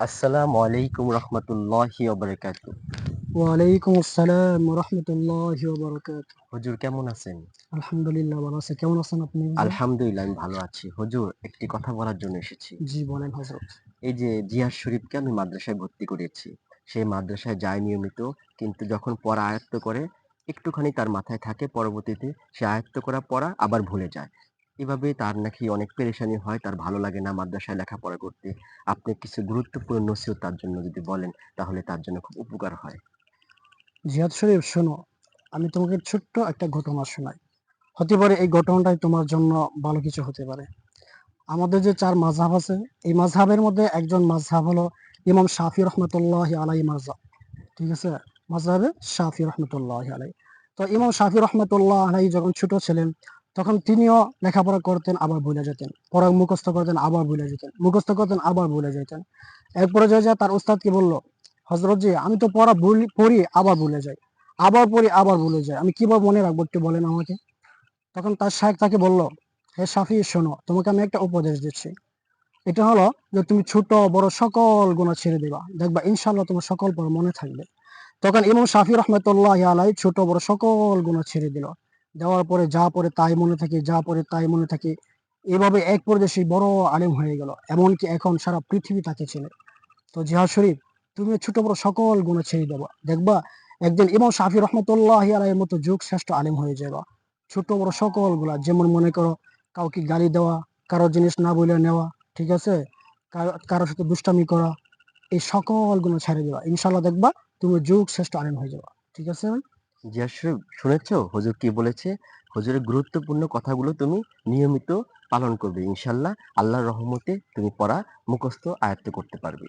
আসসালামু আলাইকুম রহমতুল্লাহি ওয়া বারাকাতুহু। ওয়ালাইকুম আসসালাম ওয়া রাহমাতুল্লাহি ওয়া বারাকাতুহু। হুজুর কেমন আছেন? আলহামদুলিল্লাহ ভালো আছি। কেমন আছেন আপনি হুজুর? আলহামদুলিল্লাহ আমি ভালো আছি। হুজুর একটি কথা বলার জন্য এসেছি। জি বলেন হযরত। এই যে জিয়াদ শরীফকে আমি মাদ্রাসায় ভর্তি করিয়েছি। সে মাদ্রাসায় যায় নিয়মিত, কিন্তু যখন পড়া আয়ত্ত করে একটুখানি তার মাথায় থাকে, পরবর্তীতে সে আয়ত্ত করা পড়া আবার ভুলে যায়। এভাবে তার নাকি অনেক পেরেশানি হয়, তার ভালো লাগে না মাদ্রাসায় লেখাপড়া করতে। আপনি কিছু গুরুত্বপূর্ণ নসিহত তার জন্য যদি বলেন, তাহলে তার জন্য খুব উপকার হয়। জিহাদ শরীফ শোনো, আমি তোমাকে ছোট্ট একটা ঘটনা শোনাই। হতে পারে এই ঘটনাটাই তোমার জন্য ভালো কিছু হতে পারে। আমাদের যে ৪ মাযহাব আছে, এই মাযহাবের মধ্যে একজন মাযহাব হলো ইমাম শাফি রহমাতুল্লাহি আলাইহি মাযহাব। ঠিক আছে? মাযহাবে শাফি রহমাতুল্লাহি আলাইহি। তো ইমাম শাফি রহমাতুল্লাহ আলাইহি যখন ছোট ছিলেন, তখন তিনিও লেখাপড়া করতেন আবার ভুলে যেতেন। পড়া মুখস্থ করতেন আবার ভুলে যেতেন। মুখস্থ করতেন আবার ভুলে যেতেন। এরপরে যায় তার উস্তাদকে বলল, "হযরত জি, আমি তো পড়া পড়ি আবার ভুলে যাই। আবার পড়ি আবার ভুলে যাই। আমি কিভাবে মনে রাখবো একটু বলেন আমাকে?" তখন তার শায়েখ তাকে বলল, "হে শাফি শোনো, তোমাকে আমি একটা উপদেশ দিচ্ছি। এটা হলো যে তুমি ছোট বড় সকল গুনাহ ছেড়ে দিবা। দেখবা ইনশাআল্লাহ তোমার সকল পড়া মনে থাকবে।" তখন ইমাম শাফি রহমতুল্লাহ আলাই ছোট বড় সকল গুনাহ ছেড়ে দিল। দেওয়ার পরে যা পড়ে তাই মনে থাকে, যা পড়ে তাই মনে থাকে। এভাবে এক পর্যায়ে সে বড় আলেম হয়ে গেল। এমনকি এখন সারা পৃথিবী তাকে চেনে। তো জিহাদ শরীফ, তুমি ছোট বড় সকল গুনাহ ছেড়ে দেবা। দেখবা একদিন ইমাম শাফি রহমতুল্লাহ আলাইহির মতো যুগ শ্রেষ্ঠ আলেম হয়ে যাবা। ছোট বড় সকল গুলা, যেমন মনে করো কাউকে গালি দেওয়া, কারো জিনিস না বলে নেওয়া, ঠিক আছে? কারোর সাথে দুষ্টামি করা, এই সকল গুনাহ ছেড়ে দিবা। ইনশাআল্লাহ দেখবা তুমি যুগ শ্রেষ্ঠ আলেম হয়ে যাবা। ঠিক আছে ভাই? জিয়া শরীফ শুনেছো হুজুর কি বলেছে? হুজুরের গুরুত্বপূর্ণ কথাগুলো তুমি নিয়মিত পালন করবে। ইনশাআল্লাহ আল্লাহর রহমতে তুমি পড়া মুখস্থ আয়ত্ত করতে পারবে।